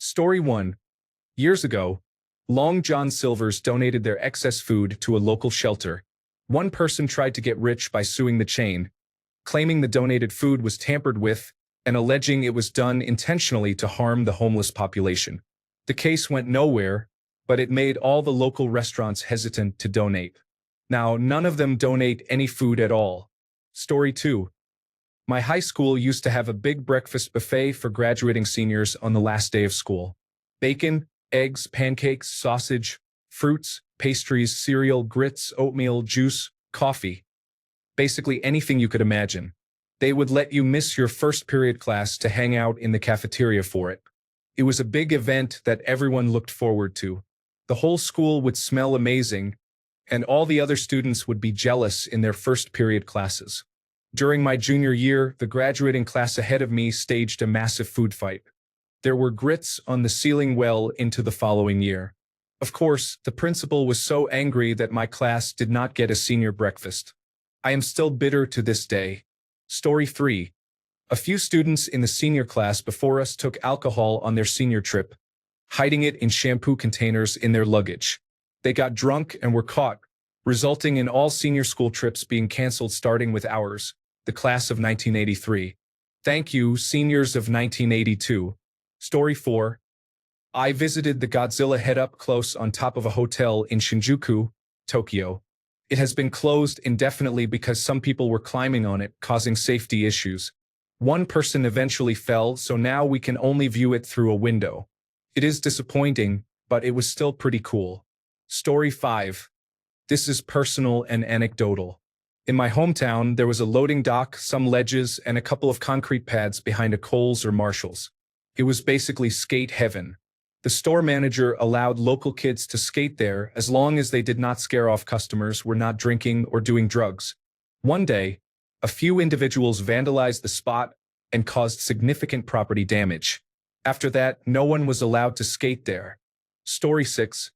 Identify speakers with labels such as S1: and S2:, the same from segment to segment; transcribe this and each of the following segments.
S1: Story 1. Years ago, Long John Silver's donated their excess food to a local shelter. One person tried to get rich by suing the chain, claiming the donated food was tampered with and alleging it was done intentionally to harm the homeless population. The case went nowhere, but it made all the local restaurants hesitant to donate. Now, none of them donate any food at all. Story 2. My high school used to have a big breakfast buffet for graduating seniors on the last day of school. Bacon, eggs, pancakes, sausage, fruits, pastries, cereal, grits, oatmeal, juice, coffee. Basically anything you could imagine. They would let you miss your first period class to hang out in the cafeteria for it. It was a big event that everyone looked forward to. The whole school would smell amazing, and all the other students would be jealous in their first period classes. During my junior year, the graduating class ahead of me staged a massive food fight. There were grits on the ceiling well into the following year. Of course, the principal was so angry that my class did not get a senior breakfast. I am still bitter to this day. Story 3. A few students in the senior class before us took alcohol on their senior trip, hiding it in shampoo containers in their luggage. They got drunk and were caught, resulting in all senior school trips being canceled starting with ours, the class of 1983. Thank you, seniors of 1982. Story 4. I visited the Godzilla head up close on top of a hotel in Shinjuku, Tokyo. It has been closed indefinitely because some people were climbing on it, causing safety issues. One person eventually fell, so now we can only view it through a window. It is disappointing, but it was still pretty cool. Story 5. This is personal and anecdotal. In my hometown, there was a loading dock, some ledges, and a couple of concrete pads behind a Kohl's or Marshall's. It was basically skate heaven. The store manager allowed local kids to skate there as long as they did not scare off customers, were not drinking or doing drugs. One day, a few individuals vandalized the spot and caused significant property damage. After that, no one was allowed to skate there. Story 6.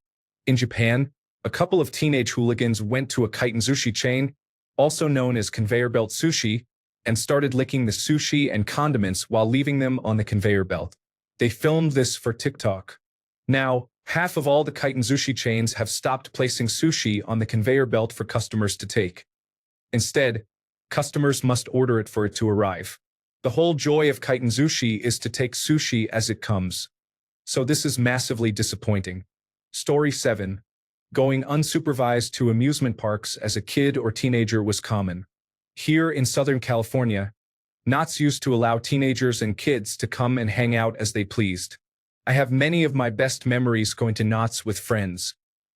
S1: In Japan, a couple of teenage hooligans went to a kaiten sushi chain, also known as conveyor belt sushi, and started licking the sushi and condiments while leaving them on the conveyor belt. They filmed this for TikTok. Now, half of all the kaiten sushi chains have stopped placing sushi on the conveyor belt for customers to take. Instead, customers must order it for it to arrive. The whole joy of kaiten sushi is to take sushi as it comes. So this is massively disappointing. Story 7. Going unsupervised to amusement parks as a kid or teenager was common. Here in Southern California, Knott's used to allow teenagers and kids to come and hang out as they pleased. I have many of my best memories going to Knott's with friends.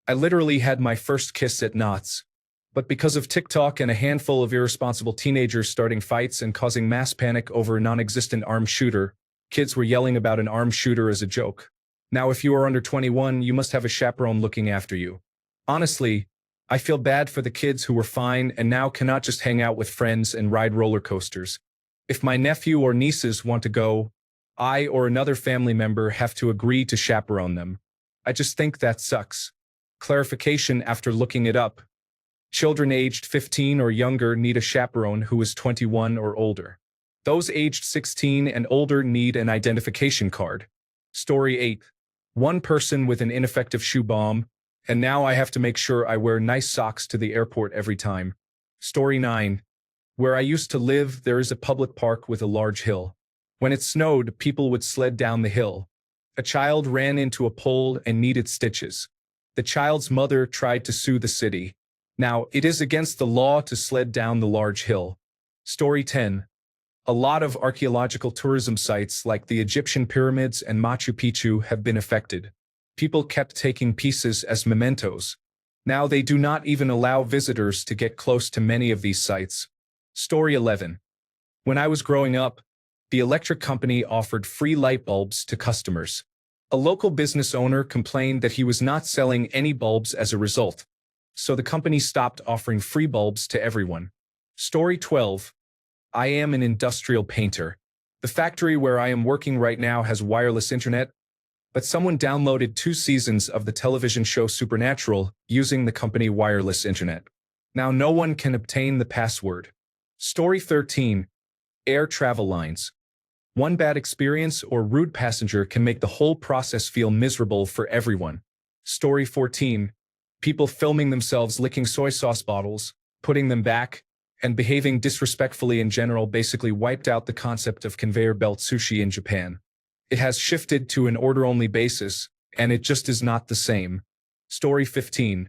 S1: I literally had my first kiss at Knott's. But because of TikTok and a handful of irresponsible teenagers starting fights and causing mass panic over a non-existent armed shooter, kids were yelling about an armed shooter as a joke. Now, if you are under 21, you must have a chaperone looking after you. Honestly, I feel bad for the kids who were fine and now cannot just hang out with friends and ride roller coasters. If my nephew or nieces want to go, I or another family member have to agree to chaperone them. I just think that sucks. Clarification after looking it up. Children aged 15 or younger need a chaperone who is 21 or older. Those aged 16 and older need an identification card. Story 8. One person with an ineffective shoe bomb, and now I have to make sure I wear nice socks to the airport every time. Story 9. Where I used to live, there is a public park with a large hill. When it snowed, people would sled down the hill. A child ran into a pole and needed stitches. The child's mother tried to sue the city. Now, it is against the law to sled down the large hill. Story 10. A lot of archaeological tourism sites like the Egyptian pyramids and Machu Picchu have been affected. People kept taking pieces as mementos. Now they do not even allow visitors to get close to many of these sites. Story 11. When I was growing up, the electric company offered free light bulbs to customers. A local business owner complained that he was not selling any bulbs as a result, so the company stopped offering free bulbs to everyone. Story 12. I am an industrial painter. The factory where I am working right now has wireless internet, but someone downloaded 2 seasons of the television show Supernatural using the company wireless internet. Now no one can obtain the password. Story 13. Air travel lines. One bad experience or rude passenger can make the whole process feel miserable for everyone. Story 14. People filming themselves licking soy sauce bottles, putting them back, and behaving disrespectfully in general basically wiped out the concept of conveyor belt sushi in Japan. It has shifted to an order-only basis, and it just is not the same. Story 15.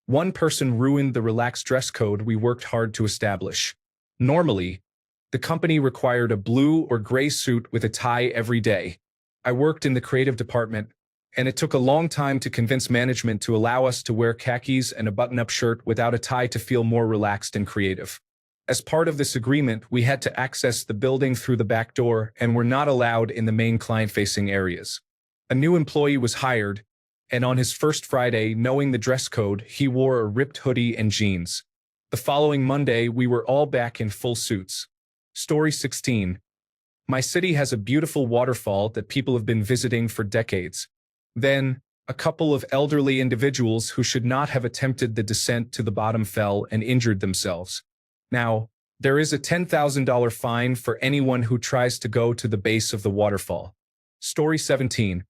S1: One person ruined the relaxed dress code we worked hard to establish. Normally, the company required a blue or gray suit with a tie every day. I worked in the creative department, and it took a long time to convince management to allow us to wear khakis and a button-up shirt without a tie to feel more relaxed and creative. As part of this agreement, we had to access the building through the back door and were not allowed in the main client-facing areas. A new employee was hired, and on his first Friday, knowing the dress code, he wore a ripped hoodie and jeans. The following Monday, we were all back in full suits. Story 16. My city has a beautiful waterfall that people have been visiting for decades. Then, a couple of elderly individuals who should not have attempted the descent to the bottom fell and injured themselves. Now, there is a $10,000 fine for anyone who tries to go to the base of the waterfall. Story 17.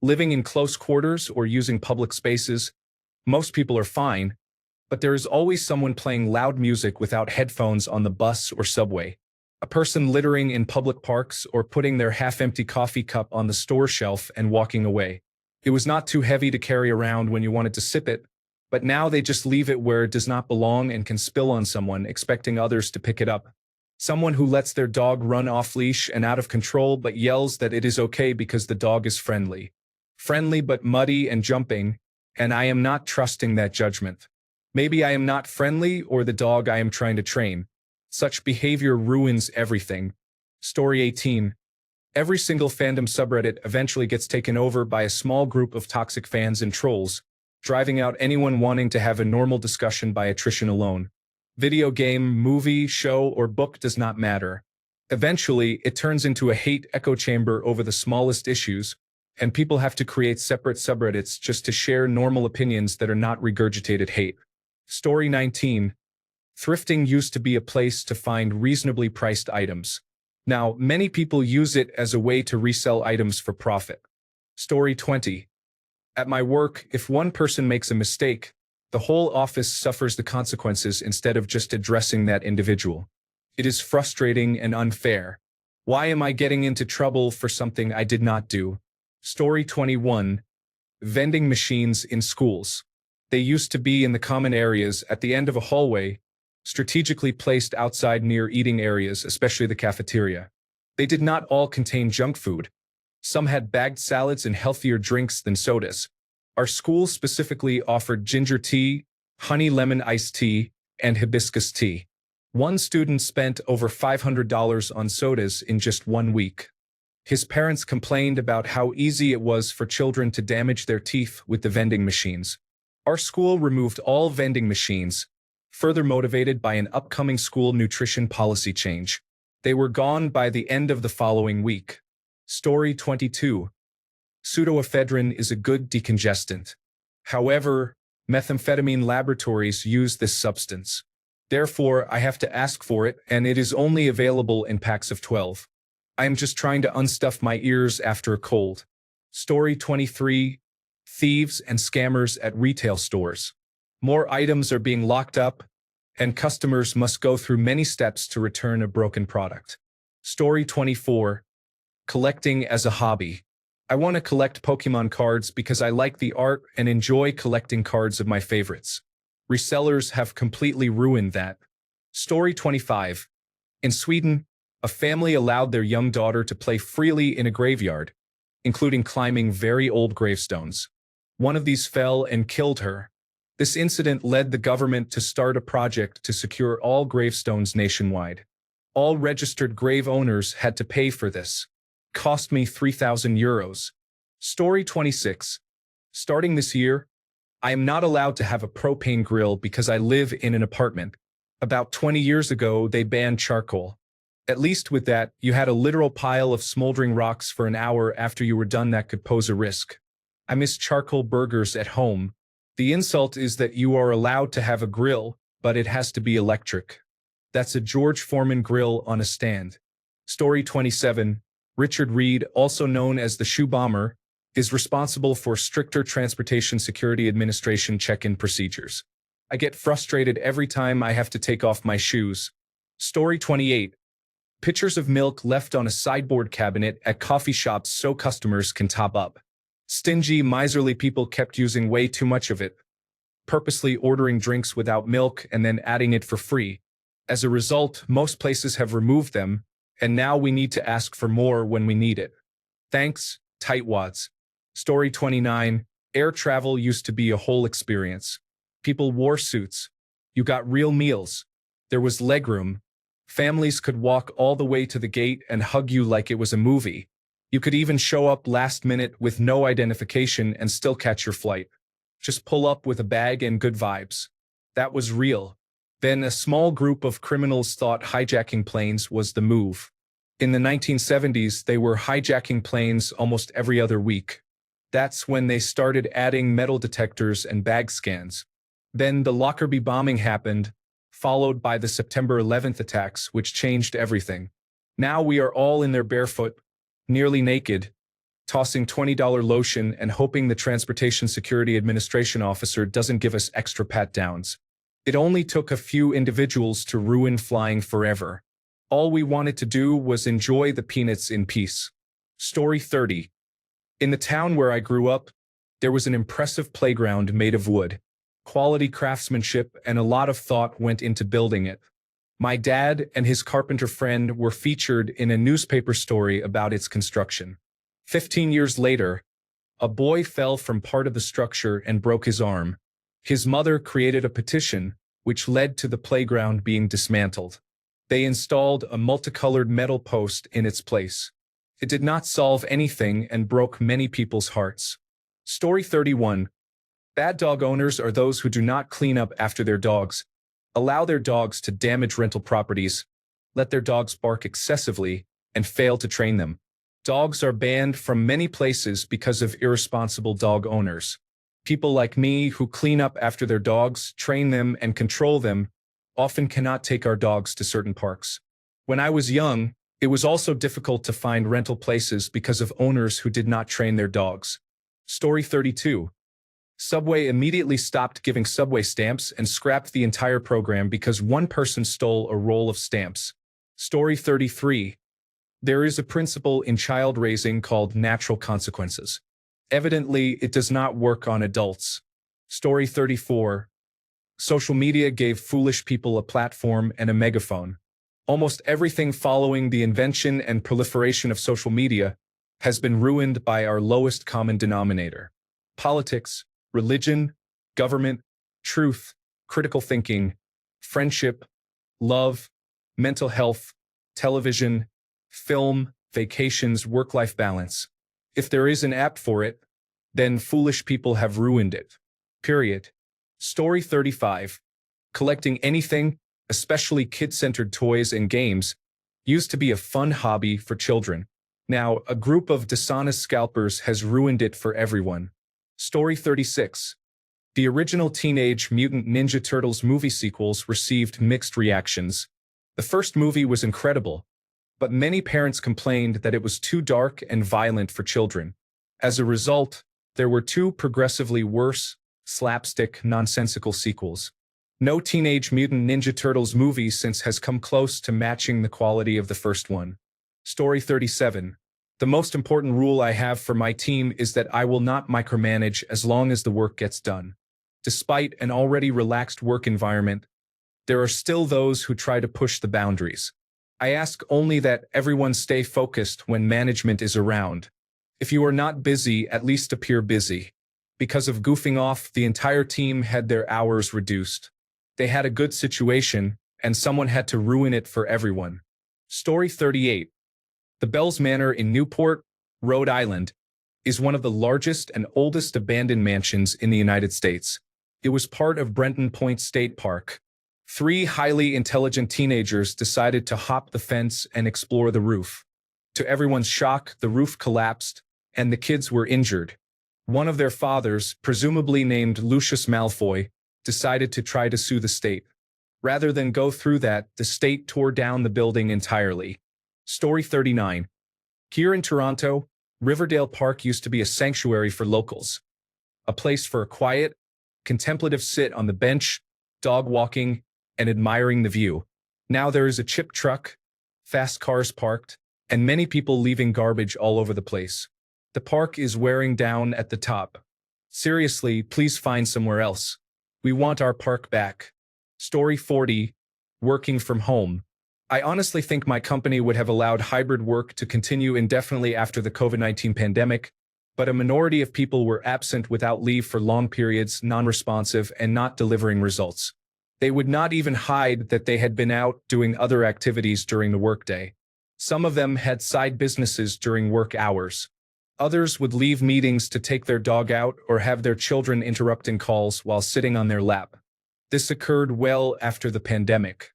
S1: Living in close quarters or using public spaces, most people are fine, but there is always someone playing loud music without headphones on the bus or subway. A person littering in public parks or putting their half-empty coffee cup on the store shelf and walking away. It was not too heavy to carry around when you wanted to sip it, but now they just leave it where it does not belong and can spill on someone, expecting others to pick it up. Someone who lets their dog run off-leash and out of control but yells that it is okay because the dog is friendly. Friendly but muddy and jumping, and I am not trusting that judgment. Maybe I am not friendly or the dog I am trying to train. Such behavior ruins everything. Story 18. Every single fandom subreddit eventually gets taken over by a small group of toxic fans and trolls, driving out anyone wanting to have a normal discussion by attrition alone. Video game, movie, show, or book does not matter. Eventually, it turns into a hate echo chamber over the smallest issues, and people have to create separate subreddits just to share normal opinions that are not regurgitated hate. Story 19. Thrifting used to be a place to find reasonably priced items. Now, many people use it as a way to resell items for profit. Story 20. At my work, if one person makes a mistake, the whole office suffers the consequences instead of just addressing that individual. It is frustrating and unfair. Why am I getting into trouble for something I did not do? Story 21. Vending machines in schools. They used to be in the common areas at the end of a hallway, strategically placed outside near eating areas, especially the cafeteria. They did not all contain junk food. Some had bagged salads and healthier drinks than sodas. Our school specifically offered ginger tea, honey lemon iced tea, and hibiscus tea. One student spent over $500 on sodas in just 1 week. His parents complained about how easy it was for children to damage their teeth with the vending machines. Our school removed all vending machines, further motivated by an upcoming school nutrition policy change. They were gone by the end of the following week. Story 22. Pseudoephedrine is a good decongestant. However, methamphetamine laboratories use this substance. Therefore, I have to ask for it, and it is only available in packs of 12. I am just trying to unstuff my ears after a cold. Story 23. Thieves and scammers at retail stores. More items are being locked up, and customers must go through many steps to return a broken product. Story 24. Collecting as a hobby. I want to collect Pokemon cards because I like the art and enjoy collecting cards of my favorites. Resellers have completely ruined that. Story 25. In Sweden, a family allowed their young daughter to play freely in a graveyard, including climbing very old gravestones. One of these fell and killed her. This incident led the government to start a project to secure all gravestones nationwide. All registered grave owners had to pay for this. Cost me €3,000. Story 26. Starting this year, I am not allowed to have a propane grill because I live in an apartment. About 20 years ago, they banned charcoal. At least with that, you had a literal pile of smoldering rocks for an hour after you were done that could pose a risk. I miss charcoal burgers at home. The insult is that you are allowed to have a grill, but it has to be electric. That's a George Foreman grill on a stand. Story 27. Richard Reed, also known as the Shoe Bomber, is responsible for stricter Transportation Security Administration check-in procedures. I get frustrated every time I have to take off my shoes. Story 28. Pitchers of milk left on a sideboard cabinet at coffee shops so customers can top up. Stingy, miserly people kept using way too much of it, purposely ordering drinks without milk and then adding it for free. As a result, most places have removed them, and now we need to ask for more when we need it. Thanks, tightwads. Story 29. Air travel used to be a whole experience. People wore suits. You got real meals. There was legroom. Families could walk all the way to the gate and hug you like it was a movie. You could even show up last minute with no identification and still catch your flight. Just pull up with a bag and good vibes. That was real. Then a small group of criminals thought hijacking planes was the move. In the 1970s, they were hijacking planes almost every other week. That's when they started adding metal detectors and bag scans. Then the Lockerbie bombing happened, followed by the September 11th attacks, which changed everything. Now we are all in there barefoot, nearly naked, tossing $20 lotion and hoping the Transportation Security Administration officer doesn't give us extra pat-downs. It only took a few individuals to ruin flying forever. All we wanted to do was enjoy the peanuts in peace. Story 30. In the town where I grew up, there was an impressive playground made of wood. Quality craftsmanship and a lot of thought went into building it. My dad and his carpenter friend were featured in a newspaper story about its construction. 15 years later, a boy fell from part of the structure and broke his arm. His mother created a petition, which led to the playground being dismantled. They installed a multicolored metal post in its place. It did not solve anything and broke many people's hearts. Story 31. Bad dog owners are those who do not clean up after their dogs, allow their dogs to damage rental properties, let their dogs bark excessively, and fail to train them. Dogs are banned from many places because of irresponsible dog owners. People like me who clean up after their dogs, train them, and control them often cannot take our dogs to certain parks. When I was young, it was also difficult to find rental places because of owners who did not train their dogs. Story 32. Subway immediately stopped giving Subway stamps and scrapped the entire program because one person stole a roll of stamps. Story 33. There is a principle in child raising called natural consequences. Evidently, it does not work on adults. Story 34. Social media gave foolish people a platform and a megaphone. Almost everything following the invention and proliferation of social media has been ruined by our lowest common denominator. Politics, religion, government, truth, critical thinking, friendship, love, mental health, television, film, vacations, work-life balance. If there is an app for it, then foolish people have ruined it. Period. Story 35. Collecting anything, especially kid-centered toys and games, used to be a fun hobby for children. Now, a group of dishonest scalpers has ruined it for everyone. Story 36. The original Teenage Mutant Ninja Turtles movie sequels received mixed reactions. The first movie was incredible, but many parents complained that it was too dark and violent for children. As a result, there were two progressively worse, slapstick, nonsensical sequels. No Teenage Mutant Ninja Turtles movie since has come close to matching the quality of the first one. Story 37. The most important rule I have for my team is that I will not micromanage as long as the work gets done. Despite an already relaxed work environment, there are still those who try to push the boundaries. I ask only that everyone stay focused when management is around. If you are not busy, at least appear busy. Because of goofing off, the entire team had their hours reduced. They had a good situation, and someone had to ruin it for everyone. Story 38. The Bells Manor in Newport, Rhode Island, is one of the largest and oldest abandoned mansions in the United States. It was part of Brenton Point State Park. 3 highly intelligent teenagers decided to hop the fence and explore the roof. To everyone's shock, the roof collapsed, and the kids were injured. One of their fathers, presumably named Lucius Malfoy, decided to try to sue the state. Rather than go through that, the state tore down the building entirely. Story 39. Here in Toronto, Riverdale Park used to be a sanctuary for locals, a place for a quiet, contemplative sit on the bench, dog walking, and admiring the view. Now there is a chip truck, fast cars parked, and many people leaving garbage all over the place. The park is wearing down at the top. Seriously, please find somewhere else. We want our park back. Story 40. Working from home. I honestly think my company would have allowed hybrid work to continue indefinitely after the COVID-19 pandemic, but a minority of people were absent without leave for long periods, non-responsive, and not delivering results. They would not even hide that they had been out doing other activities during the workday. Some of them had side businesses during work hours. Others would leave meetings to take their dog out or have their children interrupting calls while sitting on their lap. This occurred well after the pandemic.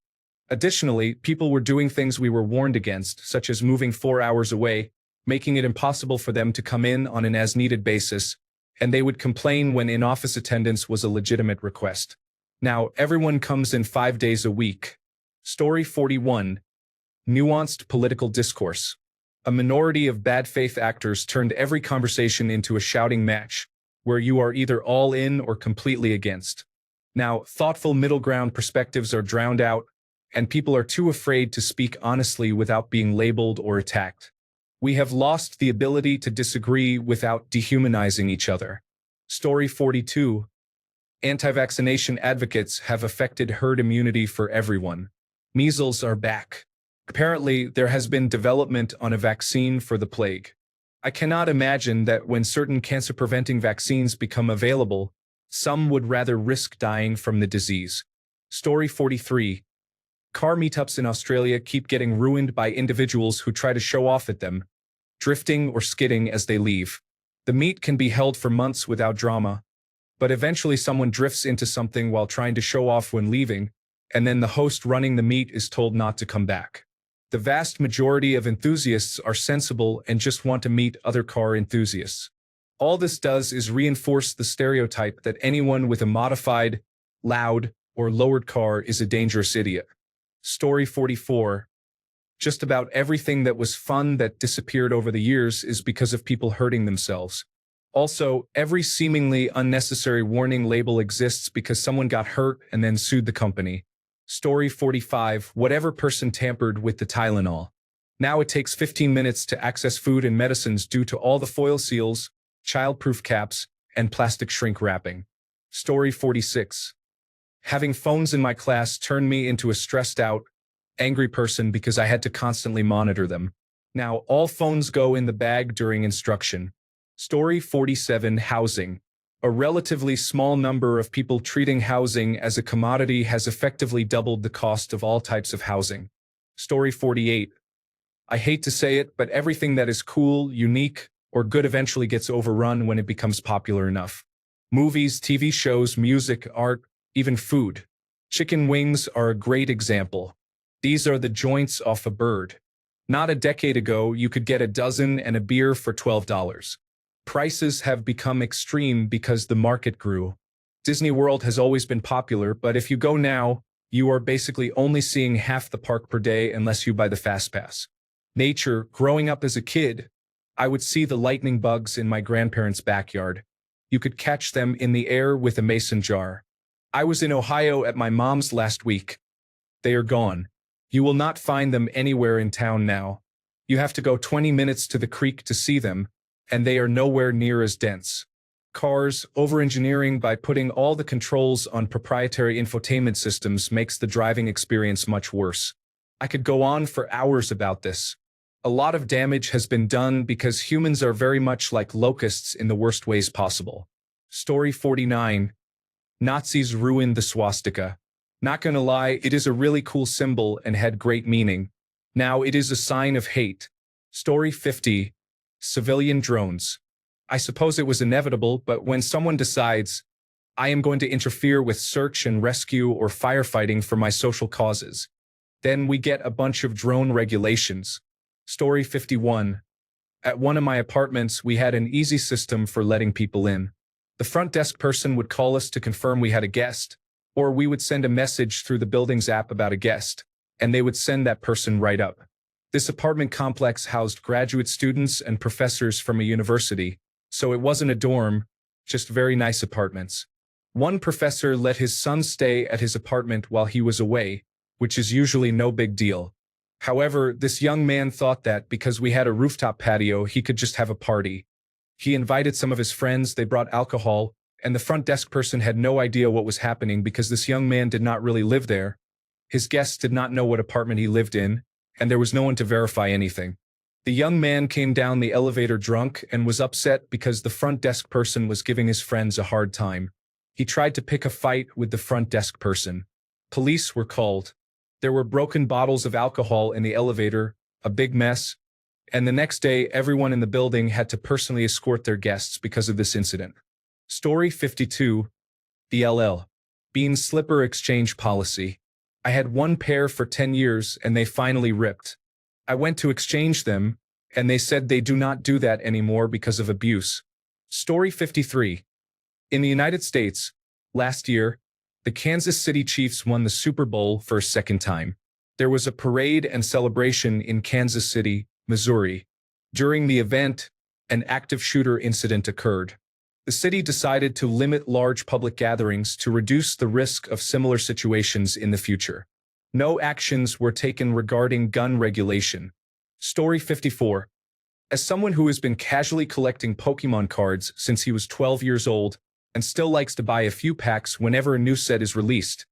S1: Additionally, people were doing things we were warned against, such as moving 4 hours away, making it impossible for them to come in on an as-needed basis, and they would complain when in-office attendance was a legitimate request. Now, everyone comes in 5 days a week. Story 41. Nuanced political discourse. A minority of bad faith actors turned every conversation into a shouting match, where you are either all in or completely against. Now, thoughtful middle ground perspectives are drowned out, and people are too afraid to speak honestly without being labeled or attacked. We have lost the ability to disagree without dehumanizing each other. Story 42. Anti-vaccination advocates have affected herd immunity for everyone. Measles are back. Apparently, there has been development on a vaccine for the plague. I cannot imagine that when certain cancer-preventing vaccines become available, some would rather risk dying from the disease. Story 43. Car meetups in Australia keep getting ruined by individuals who try to show off at them, drifting or skidding as they leave. The meet can be held for months without drama, but eventually someone drifts into something while trying to show off when leaving, and then the host running the meet is told not to come back. The vast majority of enthusiasts are sensible and just want to meet other car enthusiasts. All this does is reinforce the stereotype that anyone with a modified, loud, or lowered car is a dangerous idiot. Story 44. Just about everything that was fun that disappeared over the years is because of people hurting themselves. Also, every seemingly unnecessary warning label exists because someone got hurt and then sued the company. Story 45. Whatever person tampered with the Tylenol. Now it takes 15 minutes to access food and medicines due to all the foil seals, child-proof caps, and plastic shrink wrapping. Story 46. Having phones in my class turned me into a stressed-out, angry person because I had to constantly monitor them. Now all phones go in the bag during instruction. Story 47. Housing. A relatively small number of people treating housing as a commodity has effectively doubled the cost of all types of housing. Story 48. I hate to say it, but everything that is cool, unique, or good eventually gets overrun when it becomes popular enough. Movies, TV shows, music, art, even food. Chicken wings are a great example. These are the joints off a bird. Not a decade ago, you could get a dozen and a beer for $12. Prices have become extreme because the market grew. Disney World has always been popular, but if you go now, you are basically only seeing half the park per day unless you buy the fast pass. Nature, growing up as a kid, I would see the lightning bugs in my grandparents' backyard. You could catch them in the air with a mason jar. I was in Ohio at my mom's last week. They are gone. You will not find them anywhere in town now. You have to go 20 minutes to the creek to see them, and they are nowhere near as dense. Cars, over-engineering by putting all the controls on proprietary infotainment systems makes the driving experience much worse. I could go on for hours about this. A lot of damage has been done because humans are very much like locusts in the worst ways possible. Story 49. Nazis ruined the swastika. Not gonna lie, it is a really cool symbol and had great meaning. Now it is a sign of hate. Story 50. Civilian drones. I suppose it was inevitable, but when someone decides, I am going to interfere with search and rescue or firefighting for my social causes, then we get a bunch of drone regulations. Story 51. At one of my apartments, we had an easy system for letting people in. The front desk person would call us to confirm we had a guest, or we would send a message through the building's app about a guest, and they would send that person right up. This apartment complex housed graduate students and professors from a university, so it wasn't a dorm, just very nice apartments. One professor let his son stay at his apartment while he was away, which is usually no big deal. However, this young man thought that because we had a rooftop patio, he could just have a party. He invited some of his friends, they brought alcohol, and the front desk person had no idea what was happening because this young man did not really live there. His guests did not know what apartment he lived in, and there was no one to verify anything. The young man came down the elevator drunk and was upset because the front desk person was giving his friends a hard time. He tried to pick a fight with the front desk person. Police were called. There were broken bottles of alcohol in the elevator, a big mess, and the next day everyone in the building had to personally escort their guests because of this incident. Story 52. BLL. Bean Slipper Exchange Policy. I had one pair for 10 years and they finally ripped. I went to exchange them, and they said they do not do that anymore because of abuse. Story 53. In the United States, last year, the Kansas City Chiefs won the Super Bowl for a second time. There was a parade and celebration in Kansas City, Missouri. During the event, an active shooter incident occurred. The city decided to limit large public gatherings to reduce the risk of similar situations in the future. No actions were taken regarding gun regulation. Story 54. As someone who has been casually collecting Pokemon cards since he was 12 years old and still likes to buy a few packs whenever a new set is released,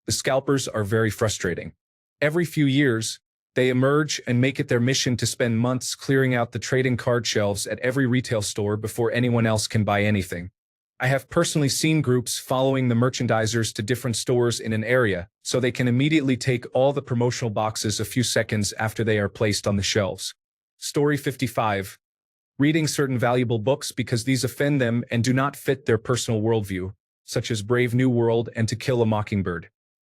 S1: the scalpers are very frustrating. Every few years, they emerge and make it their mission to spend months clearing out the trading card shelves at every retail store before anyone else can buy anything. I have personally seen groups following the merchandisers to different stores in an area, so they can immediately take all the promotional boxes a few seconds after they are placed on the shelves. Story 55. Reading certain valuable books because these offend them and do not fit their personal worldview, such as Brave New World and To Kill a Mockingbird.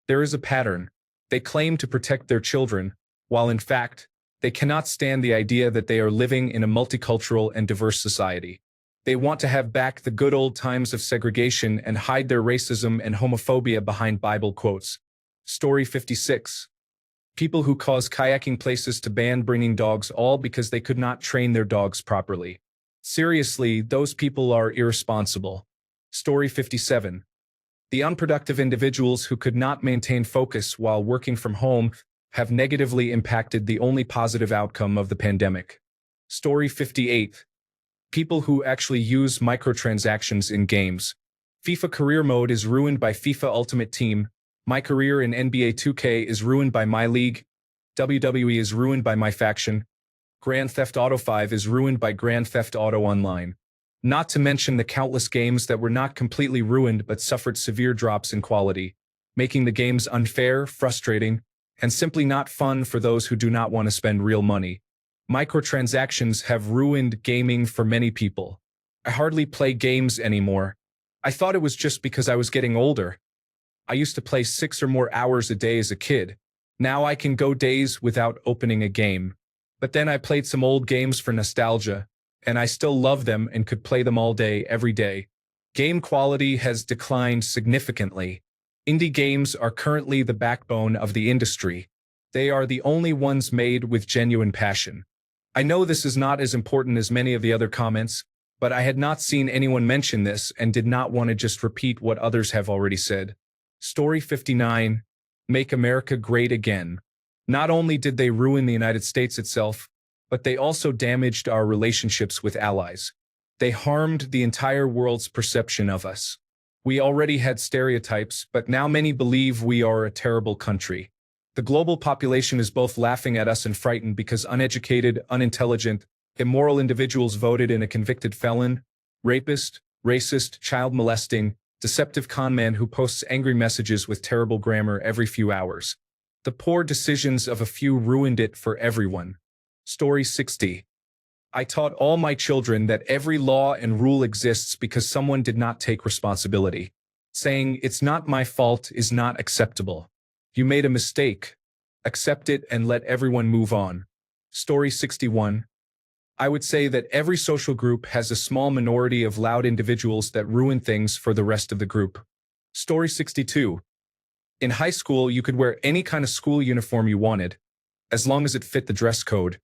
S1: There is a pattern. They claim to protect their children, while in fact, they cannot stand the idea that they are living in a multicultural and diverse society. They want to have back the good old times of segregation and hide their racism and homophobia behind Bible quotes. Story 56. People who cause kayaking places to ban bringing dogs all because they could not train their dogs properly. Seriously, those people are irresponsible. Story 57. The unproductive individuals who could not maintain focus while working from home have negatively impacted the only positive outcome of the pandemic. Story 58. People who actually use microtransactions in games. FIFA Career Mode is ruined by FIFA Ultimate Team. My career in NBA 2K is ruined by My League. WWE is ruined by My Faction. Grand Theft Auto 5 is ruined by Grand Theft Auto Online. Not to mention the countless games that were not completely ruined but suffered severe drops in quality, making the games unfair, frustrating, and simply not fun for those who do not want to spend real money. Microtransactions have ruined gaming for many people. I hardly play games anymore. I thought it was just because I was getting older. I used to play 6 or more hours a day as a kid. Now I can go days without opening a game. But then I played some old games for nostalgia, and I still love them and could play them all day, every day. Game quality has declined significantly. Indie games are currently the backbone of the industry. They are the only ones made with genuine passion. I know this is not as important as many of the other comments, but I had not seen anyone mention this and did not want to just repeat what others have already said. Story 59. Make America Great Again. Not only did they ruin the United States itself, but they also damaged our relationships with allies. They harmed the entire world's perception of us. We already had stereotypes, but now many believe we are a terrible country. The global population is both laughing at us and frightened because uneducated, unintelligent, immoral individuals voted in a convicted felon, rapist, racist, child molesting, deceptive conman who posts angry messages with terrible grammar every few hours. The poor decisions of a few ruined it for everyone. Story 60. I taught all my children that every law and rule exists because someone did not take responsibility. Saying, "It's not my fault," is not acceptable. You made a mistake. Accept it and let everyone move on. Story 61. I would say that every social group has a small minority of loud individuals that ruin things for the rest of the group. Story 62. In high school, you could wear any kind of school uniform you wanted. as long as it fit the dress code.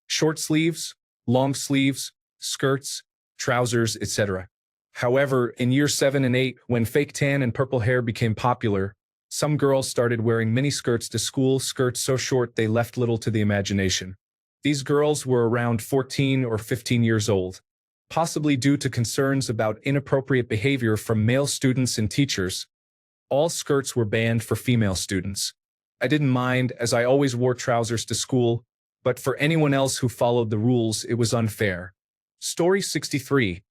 S1: Short sleeves, long sleeves, skirts, trousers, etc. However, in year 7 and 8, when fake tan and purple hair became popular, some girls started wearing miniskirts to school, skirts so short they left little to the imagination. These girls were around 14 or 15 years old, possibly due to concerns about inappropriate behavior from male students and teachers. All skirts were banned for female students. I didn't mind, as I always wore trousers to school, but for anyone else who followed the rules, it was unfair. Story 63.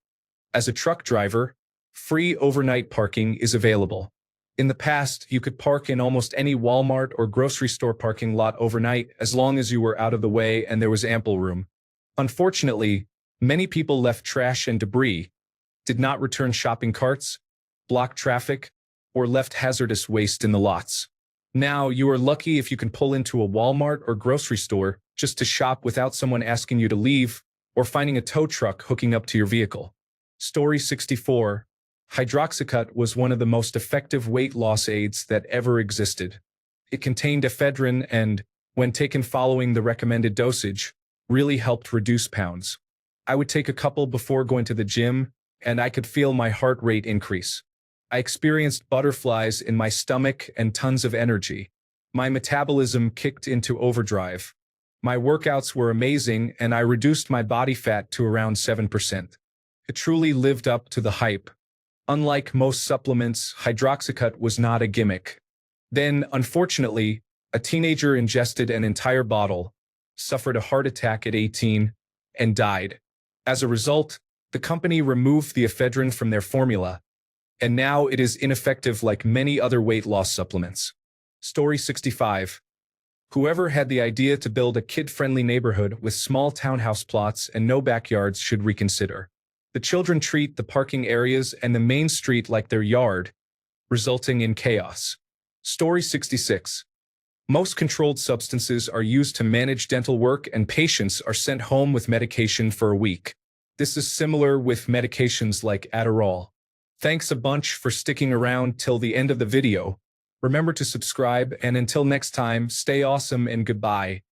S1: As a truck driver, free overnight parking is available. In the past, you could park in almost any Walmart or grocery store parking lot overnight as long as you were out of the way and there was ample room. Unfortunately, many people left trash and debris, did not return shopping carts, blocked traffic, or left hazardous waste in the lots. Now, you are lucky if you can pull into a Walmart or grocery store just to shop without someone asking you to leave or finding a tow truck hooking up to your vehicle. Story 64. Hydroxycut was one of the most effective weight loss aids that ever existed. It contained ephedrine and, when taken following the recommended dosage, really helped reduce pounds. I would take a couple before going to the gym, and I could feel my heart rate increase. I experienced butterflies in my stomach and tons of energy. My metabolism kicked into overdrive. My workouts were amazing, and I reduced my body fat to around 7%. It truly lived up to the hype. Unlike most supplements, Hydroxycut was not a gimmick. Then, unfortunately, a teenager ingested an entire bottle, suffered a heart attack at 18, and died. As a result, the company removed the ephedrine from their formula, and now it is ineffective like many other weight loss supplements. Story 65. Whoever had the idea to build a kid-friendly neighborhood with small townhouse plots and no backyards should reconsider. The children treat the parking areas and the main street like their yard, resulting in chaos. Story 66. Most controlled substances are used to manage dental work, and patients are sent home with medication for a week. This is similar with medications like Adderall. Thanks a bunch for sticking around till the end of the video. Remember to subscribe, and until next time, stay awesome and goodbye.